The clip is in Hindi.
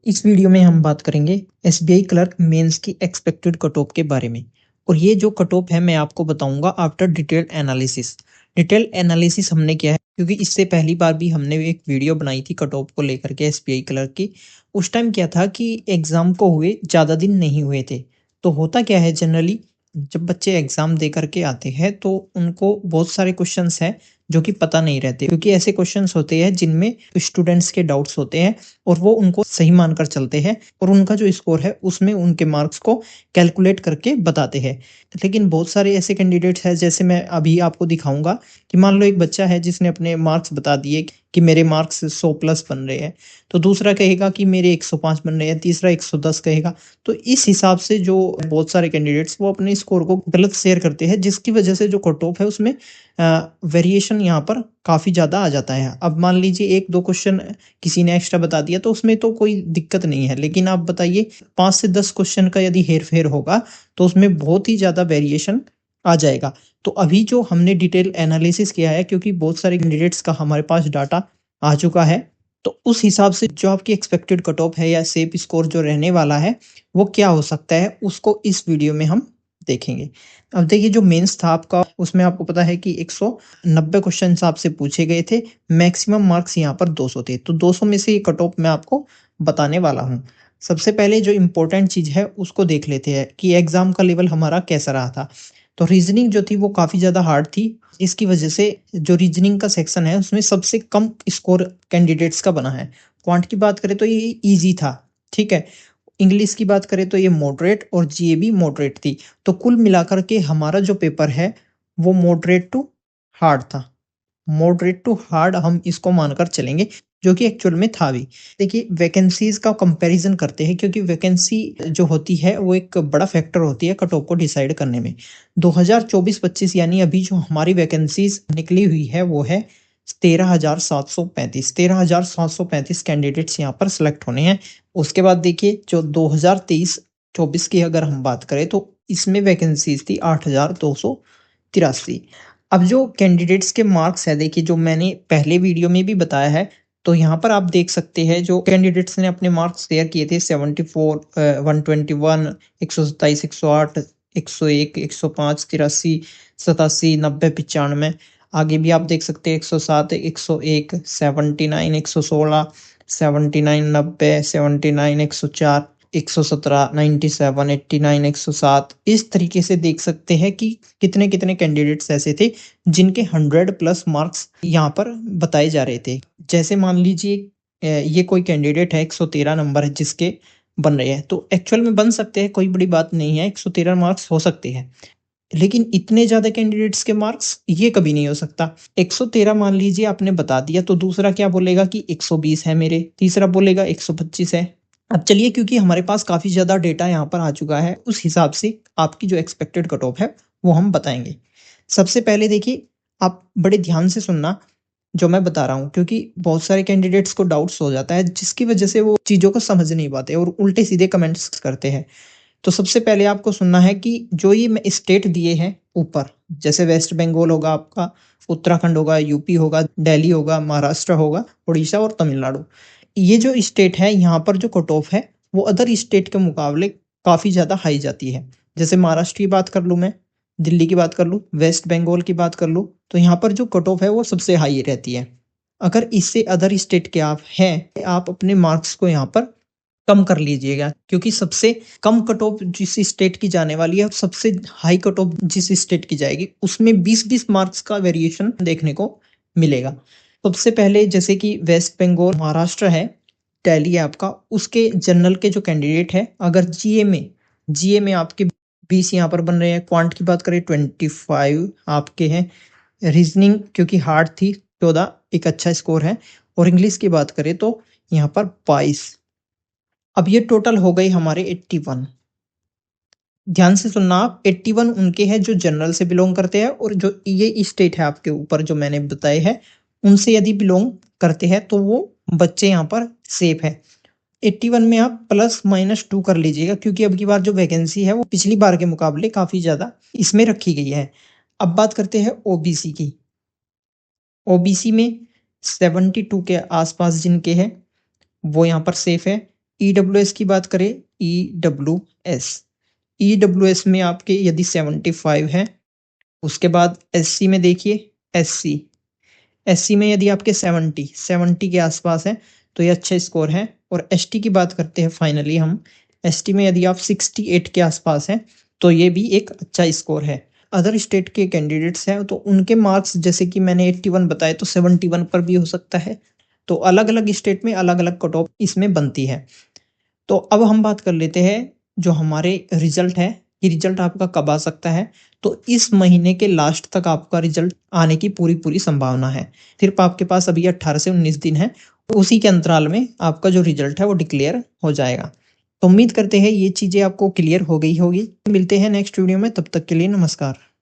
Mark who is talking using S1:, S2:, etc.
S1: इस वीडियो में हम बात करेंगे एसबीआई क्लर्क मेंस की एक्सपेक्टेड कट ऑफ के बारे में। और ये जो कट ऑफ है मैं आपको बताऊंगा after detail analysis. Detail analysis हमने किया है क्योंकि इससे पहली बार भी हमने एक वीडियो बनाई थी कट ऑफ को लेकर के एसबीआई क्लर्क की। उस टाइम क्या था कि एग्जाम को हुए ज़्यादा दिन नहीं हुए थे। तो होता क्या है जनरली जब बच्चे एग्जाम दे करके आते हैं तो उनको बहुत सारे क्वेश्चंस हैं जो कि पता नहीं रहते, क्योंकि ऐसे क्वेश्चंस होते हैं जिनमें स्टूडेंट्स के डाउट्स होते हैं और वो उनको सही मानकर चलते हैं और उनका जो स्कोर है उसमें उनके मार्क्स को कैलकुलेट करके बताते हैं। लेकिन बहुत सारे ऐसे कैंडिडेट्स हैं, जैसे मैं अभी आपको दिखाऊंगा कि मान लो एक बच्चा है जिसने अपने मार्क्स बता दिए कि मेरे मार्क्स 100 प्लस बन रहे हैं, तो दूसरा कहेगा कि मेरे 105 बन रहे हैं, तीसरा 110 कहेगा। तो इस हिसाब से जो बहुत सारे कैंडिडेट्स वो अपने स्कोर को गलत शेयर करते हैं, जिसकी वजह से जो कट ऑफ है उसमें वेरिएशन यहाँ पर काफ़ी ज़्यादा आ जाता है। अब मान लीजिए एक दो क्वेश्चन किसी ने एक्स्ट्रा बता दिया तो उसमें तो कोई दिक्कत नहीं है, लेकिन आप बताइए 5 से 10 क्वेश्चन का यदि हेर-फेर होगा तो उसमें बहुत ही ज़्यादा वेरिएशन आ जाएगा। तो अभी जो हमने डिटेल एनालिसिस किया है, क्योंकि बहुत सारे कैंडिडेट्स का हमारे पास डाटा आ चुका है, तो उस हिसाब से जो आपकी एक्सपेक्टेड कट ऑफ है या सेप स्कोर जो रहने वाला है, वो क्या हो सकता है उसको इस वीडियो में हम देखेंगे। अब देखिए जो मेंस था आपका उसमें आपको पता है कि 190 क्वेश्चंस आपसे पूछे गए थे। मैक्सिमम मार्क्स यहाँ पर 200 थे। तो 200 में से ये कट ऑफ मैं आपको बताने वाला हूँ। सबसे पहले जो इम्पोर्टेंट चीज़ है उसको देख लेते हैं कि एग्ज़ाम का लेवल हमारा कैसा रहा था। तो रीज़निंग जो थी वो काफ़ी ज़्यादा हार्ड थी। इसकी वजह से जो रीज़निंग का सेक्शन है उसमें सबसे कम स्कोर कैंडिडेट्स का बना है। क्वांट की बात करें तो ये ईज़ी था, ठीक है। इंग्लिश की बात करें तो ये मॉडरेट और जीए भी मॉडरेट थी। तो कुल मिलाकर के हमारा जो पेपर है वो मॉडरेट टू हार्ड था। मॉडरेट टू हार्ड हम इसको मानकर चलेंगे, जो कि एक्चुअल में था भी। देखिए वैकेंसीज़ का कंपैरिज़न करते हैं, क्योंकि वैकेंसी जो होती है वो एक बड़ा फैक्टर होती है कट ऑफ को डिसाइड करने में। 2024-25 यानी अभी जो हमारी वैकेंसीज़ निकली हुई है वो है 13,735 कैंडिडेट्स यहाँ पर सेलेक्ट होने हैं। उसके बाद देखिए जो 2023-24 की अगर हम बात करें तो इसमें वैकेंसीज़ थी 8,283। अब जो कैंडिडेट्स के मार्क्स है, देखिए जो मैंने पहले वीडियो में भी बताया है, तो यहाँ पर आप देख सकते हैं जो कैंडिडेट्स ने अपने मार्क्स शेयर किए थे 74, 121, 127, 108, 101, 105, 83, 87, 90, 95। आगे भी आप देख सकते हैं 107, 101, 79, 116, 79, 90, 79, 104, 117, 97, 89, 107। इस तरीके से देख सकते हैं कि कितने-कितने कैंडिडेट्स ऐसे थे जिनके 100 प्लस मार्क्स यहाँ पर बताए जा रहे थे। जैसे मान लीजिए ये कोई कैंडिडेट है 113 नंबर है जिसके बन रहे हैं, तो एक्चुअल में बन सकते हैं, कोई बड़ी बात नहीं है, 113 मार्क्स हो सकते हैं। लेकिन इतने ज़्यादा कैंडिडेट्स के मार्क्स ये कभी नहीं हो सकता। 113 मान लीजिए आपने बता दिया तो दूसरा क्या बोलेगा कि 120 है मेरे, तीसरा बोलेगा 125 है। अब चलिए, क्योंकि हमारे पास काफ़ी ज़्यादा डेटा यहाँ पर आ चुका है, उस हिसाब से आपकी जो एक्सपेक्टेड कट ऑफ है वो हम बताएँगे। सबसे पहले देखिए, आप बड़े ध्यान से सुनना जो मैं बता रहा हूँ, क्योंकि बहुत सारे कैंडिडेट्स को डाउट्स हो जाता है जिसकी वजह से वो चीज़ों को समझ नहीं पाते और उल्टे-सीधे कमेंट्स करते हैं। तो सबसे पहले आपको सुनना है कि जो ये मैं स्टेट दिए हैं ऊपर, जैसे वेस्ट बंगाल होगा आपका, उत्तराखंड होगा, यूपी होगा, दिल्ली होगा, महाराष्ट्र होगा, उड़ीसा और तमिलनाडु। ये जो स्टेट है यहाँ पर जो कट ऑफ है वो अदर स्टेट के मुकाबले काफ़ी ज़्यादा हाई जाती है। जैसे महाराष्ट्र की बात कर लूँ मैं, दिल्ली की बात कर लूँ, वेस्ट बंगाल की बात कर लूँ, तो यहाँ पर जो कट ऑफ है वो सबसे हाई रहती है। अगर इससे अदर स्टेट के आप हैं, आप अपने मार्क्स को यहाँ पर कम कर लीजिएगा, क्योंकि सबसे कम कट ऑफ जिस स्टेट की जाने वाली है और सबसे हाई कट ऑफ जिस स्टेट की जाएगी उसमें 20-20 मार्क्स का वेरिएशन देखने को मिलेगा। सबसे पहले जैसे कि वेस्ट बंगाल, महाराष्ट्र है, दिल्ली है आपका, उसके जनरल के जो कैंडिडेट है, अगर जीए में आपके 20 यहाँ पर बन रहे हैं, क्वांट की बात करें 25 आपके हैं, रीजनिंग क्योंकि हार्ड थी 14 एक अच्छा स्कोर है, और इंग्लिश की बात करें तो यहाँ पर 22। अब ये टोटल हो गई हमारे 81। ध्यान से सुनना आप, 81 उनके हैं जो जनरल से बिलोंग करते हैं, और जो ये स्टेट है आपके ऊपर जो मैंने बताए हैं उनसे यदि बिलोंग करते हैं तो वो बच्चे यहाँ पर सेफ है। 81 में आप प्लस माइनस 2 कर लीजिएगा, क्योंकि अब की बार जो वैकेंसी है वो पिछली बार के मुकाबले काफ़ी ज़्यादा इसमें रखी गई है। अब बात करते हैं ओबीसी की। ओबीसी में 72 के आसपास जिनके हैं वो यहाँ पर सेफ है। ईडब्ल्यूएस की बात करें, ईडब्ल्यूएस में आपके यदि 75 है, उसके बाद एससी में देखिए, एससी में यदि आपके 70 के आसपास है तो ये अच्छा स्कोर है। और एसटी की बात करते हैं फाइनली हम, एसटी में यदि आप 68 के आसपास हैं तो ये भी एक अच्छा स्कोर है। अदर स्टेट के कैंडिडेट्स हैं तो उनके मार्क्स जैसे कि मैंने 81 बताए तो 71 पर भी हो सकता है। तो अलग अलग स्टेट में अलग अलग कट ऑफ इसमें बनती है। तो अब हम बात कर लेते हैं जो हमारे रिजल्ट है, ये रिजल्ट आपका कब आ सकता है। तो इस महीने के लास्ट तक आपका रिजल्ट आने की पूरी पूरी संभावना है। सिर्फ आपके पास अभी 18 से 19 दिन है, उसी के अंतराल में आपका जो रिजल्ट है वो डिक्लेयर हो जाएगा। तो उम्मीद करते हैं ये चीजें आपको क्लियर हो गई होगी। मिलते हैं नेक्स्ट वीडियो में, तब तक के लिए नमस्कार।